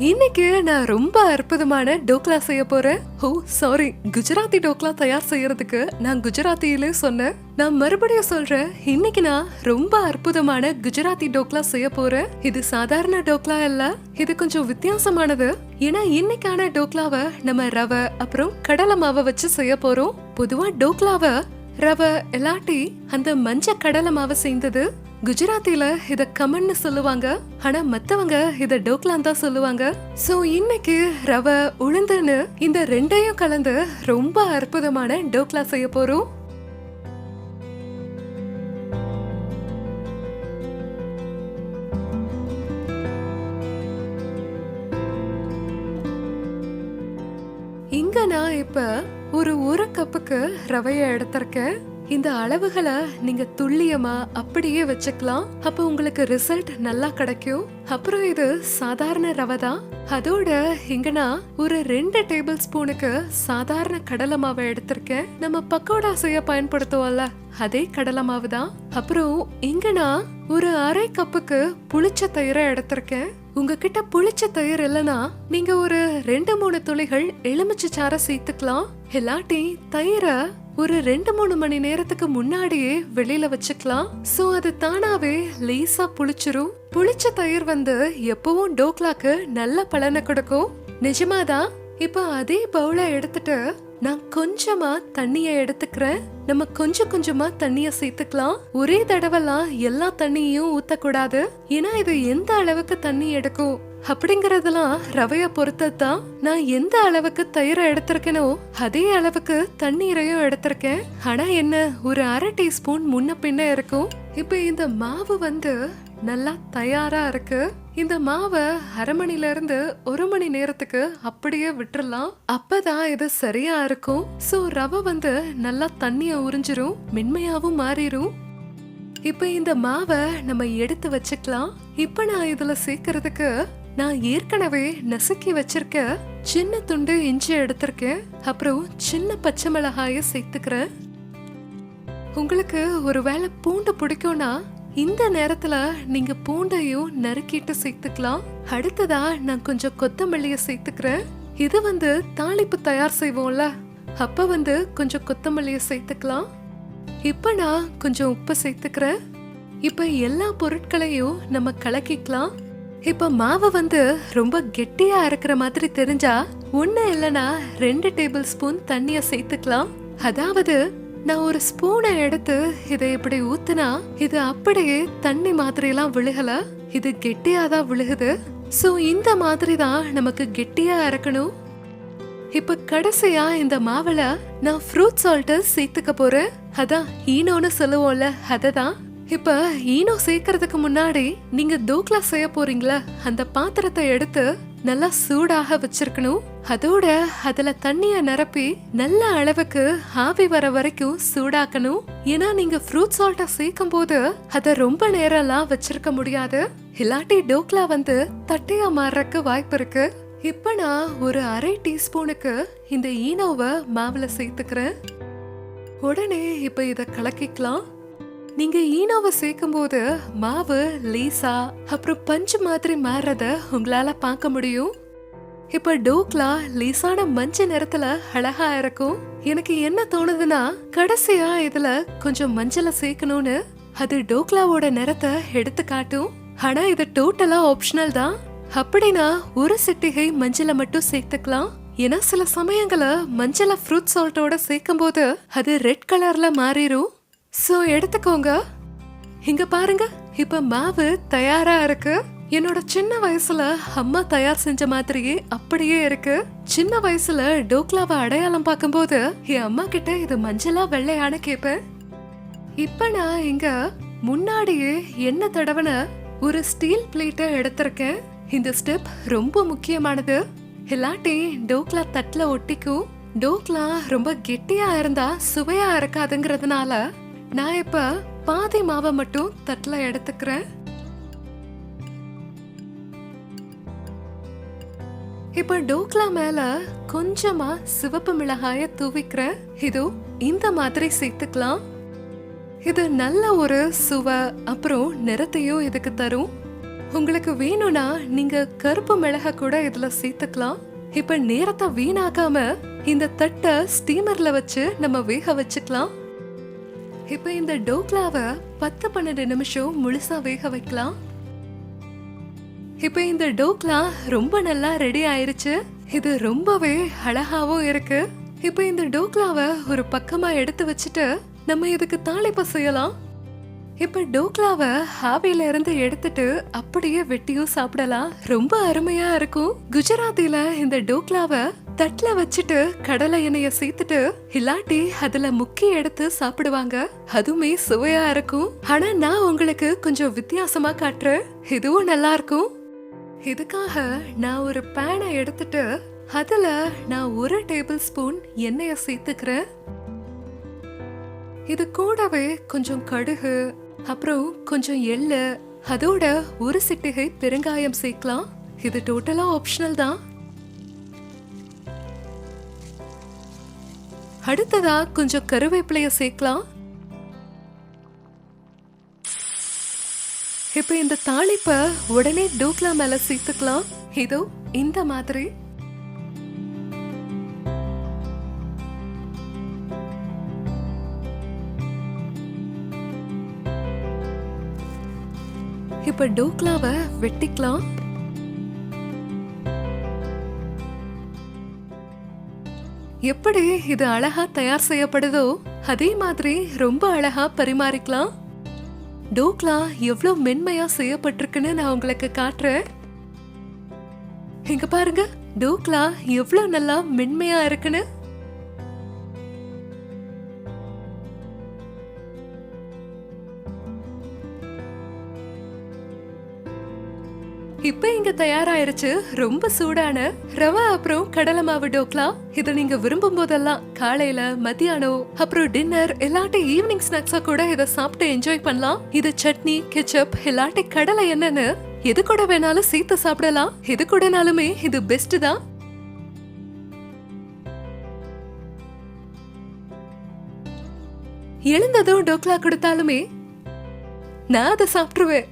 இன்னைக்கு நான் ரொம்ப அற்புதமான டோக்லா செய்ய போறேன். ஓ சாரி, குஜராத்தி டோக்லா தயார் செய்யறதுக்கு நான் குஜராத்தியிலே சொன்னேன். நான் மறுபடியும் சொல்றேன், இன்னைக்கு நான் ரொம்ப அற்புதமான குஜராத்தி டோக்லா செய்ய போறேன். இது சாதாரண டோக்லா இல்ல, இது கொஞ்சம் வித்தியாசமானது. ஏன்னா இன்னைக்கான டோக்லாவை நம்ம ரவை அப்புறம் கடலை மாவை வச்சு செய்ய போறோம். பொதுவா டோக்லாவை ரவை இல்லாட்டி அந்த மஞ்ச கடலை மாவை சேர்ந்தது. குஜராத்தில இத கமன்னு சொல்லுவாங்க, ஆனா மத்தவங்க இத டோக்லான் தான் சொல்லுவாங்க. சோ இன்னைக்கு ரவை உளுந்துன்னு இந்த ரெண்டையும் கலந்து ரொம்ப அற்புதமான டோக்லா செய்ய போறோம். இங்க நான் இப்ப ஒரு கப்புக்கு ரவைய எடுத்திருக்கேன். இந்த அளவுகளை நீங்க துல்லியமா அப்படியே வச்சுக்கலாம். அப்ப உங்களுக்கு ரிசல்ட் நல்லா கிடைக்கும். அப்புறம் இது சாதாரண ரவை தான். அதோட இங்க நான் ஒரு 2 டேபிள் ஸ்பூனுக்கு சாதாரண கடலை மாவை எடுத்திருக்கேன். நம்ம பக்கோடா செய்ய பயன்படுத்துவோம்ல, அதே கடலை மாவு தான். அப்புறம் இங்க நான் ஒரு அரை கப்புக்கு புளிச்ச தயிரை எடுத்திருக்கேன். உங்ககிட்ட புளிச்ச தயிர் இல்லனா நீங்க ஒரு 2-3 துளிகள் எலுமிச்சை சாறை சேர்த்துக்கலாம். இல்லாட்டி தயிரை ஒரு 2-3 மணி நேரத்துக்கு முன்னாடியே வெளியில வச்சுக்கலாம். சோ அது தானாவே லேசா புளிச்சிரும். புளிச்ச தயிர் எப்பவும் டோக்லாக்கு நல்ல பலனை கொடுக்கும். நிஜமாதான். இப்ப அதே பவுல எடுத்துட்டு நான் கொஞ்சமா தண்ணிய எடுத்துக்கிறேன். நம்ம கொஞ்சம் கொஞ்சமா தண்ணிய சேர்த்துக்கலாம். ஒரே தடவைலாம் எல்லா தண்ணியையும் ஊத்தக்கூடாது. ஏன்னா இது எந்த அளவுக்கு தண்ணி எடுக்கும் அப்படிங்கறதெல்லாம் ரவைய பொறுத்ததுதான். நான் எந்த அளவுக்கு தயிரை எடுத்திருக்கேனோ அதே அளவுக்கு தண்ணீரையும் எடுத்திருக்கேன். ஆனா என்ன, ஒரு அரை டீஸ்பூன் முன்ன பின்ன இருக்கும். இப்ப இந்த மாவு நல்லா தயாரா இருக்கு. இந்த மாவை அரை மணில இருந்து 1 மணி நேரத்துக்கு அப்படியே விட்டுறலாம். அப்பதான் இது சரியா இருக்கும். சோ ரவை நல்லா தண்ணிய உறிஞ்சிரும், மென்மையாவும் மாறிடும். இப்ப இந்த மாவை நம்ம எடுத்து வச்சுக்கலாம். இப்ப நான் இதுல சேர்க்கறதுக்கு நான் ஏற்கனவே நசுக்கி வச்சிருக்க சின்ன துண்டு இஞ்சி எடுத்திருக்கேன். அப்புறம் சின்ன பச்சை மிளகாய சேர்த்துக்கிறேன். உங்களுக்கு ஒருவேளை பூண்டு பிடிக்கும்னா இந்த நேரத்துல நீங்க பூண்டையும் நறுக்கிட்டு சேர்த்துக்கலாம். அடுத்ததா நான் கொஞ்சம் கொத்தமல்லிய சேர்த்துக்கிறேன். இது தாளிப்பு தயார் செய்வோம்ல, அப்ப கொஞ்சம் கொத்தமல்லிய சேர்த்துக்கலாம். இப்ப நான் கொஞ்சம் உப்பு சேர்த்துக்கிறேன். இப்ப எல்லா பொருட்களையும் நம்ம கலக்கிக்கலாம். இப்ப மாவு ரொம்ப கெட்டியா இருக்கிற மாதிரி தெரிஞ்சா 1 இல்லனா 2 டேபிள் ஸ்பூன் தண்ணிய சேர்த்துக்கலாம். அதாவது நான் ஒரு ஸ்பூனை எடுத்து இதை இப்படி ஊத்துனா இது அப்படியே தண்ணி மாதிரி எல்லாம் விழுகல, இது கெட்டியாதான் விழுகுது. சோ இந்த மாதிரி தான் நமக்கு கெட்டியா இருக்கணும். இப்ப கடைசியா இந்த மாவுல நான் ஃப்ரூட் சால்ட் சேர்த்துக்க போறேன். அதான் ஈனோன்னு சொல்லுவோம்ல, அததான். இப்ப ஈனோ சேர்க்கறதுக்கு முன்னாடி நீங்க டோக்லா செய்ய போறீங்களா, அந்த பாத்திரத்தை எடுத்து நல்லா சூடாக வச்சிருக்கணும். அதோட அதுல தண்ணிய நிரப்பி நல்ல அளவுக்கு ஆவி வர வரைக்கும் சூடாக்கணும். ஏன்னா நீங்க ஃப்ரூட் சால்ட்ட சேர்க்கும் போது அத ரொம்ப நேரம்லாம் வச்சிருக்க முடியாது. இல்லாட்டி டோக்லா தட்டையா மாறறக்கு வாய்ப்பு இருக்கு. இப்ப நான் ஒரு அரை டீஸ்பூனுக்கு இந்த ஈனோவை மாவுல சேர்த்துக்கிறேன். உடனே இப்ப இத கலக்கிக்கலாம். நீங்க ஈனோவை சேர்க்கும் போது மாவு லேசா அப்புறம் பஞ்சு மாதிரி மாறத உங்களால பார்க்க முடியும். இப்ப டோக்லா லேசான மஞ்சள் நிறத்துல அழகா இருக்கும். எனக்கு என்ன தோணுதுன்னா, கடைசியா இதுல கொஞ்சம் மஞ்சளை சேர்க்கணும்னு. அது டோக்லாவோட நிறத்தை எடுத்து காட்டும். ஆனா இது டோட்டலா ஆப்ஷனல் தான். அப்படின்னா ஒரு சிட்டிகை மஞ்சளை மட்டும் சேர்த்துக்கலாம். ஏன்னா சில சமயங்கள மஞ்சளை ஃப்ரூட் சால்ட்டோட சேர்க்கும் போது அது ரெட் கலர்ல மாறிடும். சோ எடுத்துக்கோங்க. இங்க பாருங்க, இப்ப மாவு தயாரா இருக்கு. என்னோட சின்ன வயசுல அம்மா தயார் செஞ்ச மாதிரியே அப்படியே இருக்கு. சின்ன வயசுல டோக்லாவை அடையாளம் பார்க்கும்போது என் அம்மா கிட்ட இது மஞ்சளா வெள்ளையானு கேப்பேன். இப்ப நான் இங்க முன்னாடியே எண்ணெய் தடவன ஒரு ஸ்டீல் பிளேட்டை எடுத்திருக்கேன். இந்த ஸ்டெப் ரொம்ப முக்கியமானது. இல்லாட்டி டோக்லா தட்டுல ஒட்டிக்கும். டோக்லா ரொம்ப கெட்டியா இருந்தா சுவையா இருக்காதுங்கிறதுனால நான் இப்ப பாதி மாவை மட்டும் தட்டுல எடுத்துக்கிறேன். இப்ப டோக்லா மேல கொஞ்சமா சிவப்பு மிளகாய தூவிக்கிறேன். இதோ இந்த மாதிரி சேர்த்துக்கலாம். இது நல்ல ஒரு சுவை அப்புறம் நிறத்தையும் இதுக்கு தரும். உங்களுக்கு வேணும்னா நீங்க கருப்பு மிளகா கூட இதுல சேர்த்துக்கலாம். இப்ப நேரத்தை வீணாக்காம இந்த தட்டை ஸ்டீமர்ல வச்சு நம்ம வேக வச்சுக்கலாம். இப்ப இந்த டோக்லாவை 10-12 நிமிஷம் முழுசா வேக வைக்கலாம். இப்ப இந்த டோக்லா ரொம்ப நல்லா ரெடி ஆயிருச்சு. இது ரொம்பவே அழகாவும் இருக்கு. இப்ப இந்த டோக்லாவை ஒரு பக்கமா எடுத்து வச்சுட்டு நம்ம இதுக்கு தாளிப்பு செய்யலாம். இப்ப டோக்லாவை ஆவியில இருந்து எடுத்துட்டு அப்படியே வெட்டியும் சாப்பிடலாம். ரொம்ப அருமையா இருக்கும். குஜராத்தில இந்த டோக்லாவை தட்டுல வச்சுட்டு கடலை எண்ணெய சேர்த்துட்டு இல்லாட்டி அதுல முக்கி எடுத்து சாப்பிடுவாங்க. அதுவுமே சுவையா இருக்கும். ஆனா நான் உங்களுக்கு கொஞ்சம் வித்தியாசமா காட்டுறேன். இதுவும் நல்லா இருக்கும். இதுக்காக நான் ஒரு பேனை எடுத்துட்டு அதுல நான் 1 டேபிள் ஸ்பூன் எண்ணெய சேர்த்துக்கிறேன். இது கூடவே கொஞ்சம் கடுகு, அப்புறம் கொஞ்சம் எள்ளு, அதோட ஒரு சிட்டிகை பெருங்காயம் சேர்க்கலாம். இது டோட்டலா ஆப்ஷனல் தான். அடுத்ததா கொஞ்சம் கருவேப்பிலைய சேர்க்கலாம். இப்ப இந்த தாளிப்ப உடனே டோக்லா மேல சேர்த்துக்கலாம். இதோ இந்த மாதிரி. இப்ப டோக்லாவை வெட்டிக்கலாம். எப்படி இது அழகா தயார் செய்யப்படுதோ அதே மாதிரி ரொம்ப அழகா பரிமாறிக்கலாம். டோக்லா எவ்வளவு மென்மையா செய்யப்பட்டிருக்குன்னு நான் உங்களுக்கு காட்டுறேன். இங்க பாருங்க, டோக்லா எவ்வளவு நல்லா மென்மையா இருக்குன்னு. இப்ப இங்க தயாராயிருச்சு ரொம்ப சூடான ரவா அப்புறம் கடலை மாவு டோக்லா. இத நீங்க விரும்பும் போதெல்லாம் காலையில, மத்தியானம், அப்புறம் டின்னர் இல்லாட்டி ஈவினிங் ஸ்நாக்ஸா கூட இத சாப்பிட்டு என்ஜாய் பண்ணலாம். இது சட்னி, கெச்சப் இல்லாட்டி கடலை என்னன்னு எது கூட வேணாலும் சேர்த்து சாப்பிடலாம். எது கூடனாலுமே இது பெஸ்ட் தான். எழுந்ததும் டோக்லா கொடுத்தாலுமே நான் அதை சாப்பிட்டுருவேன்.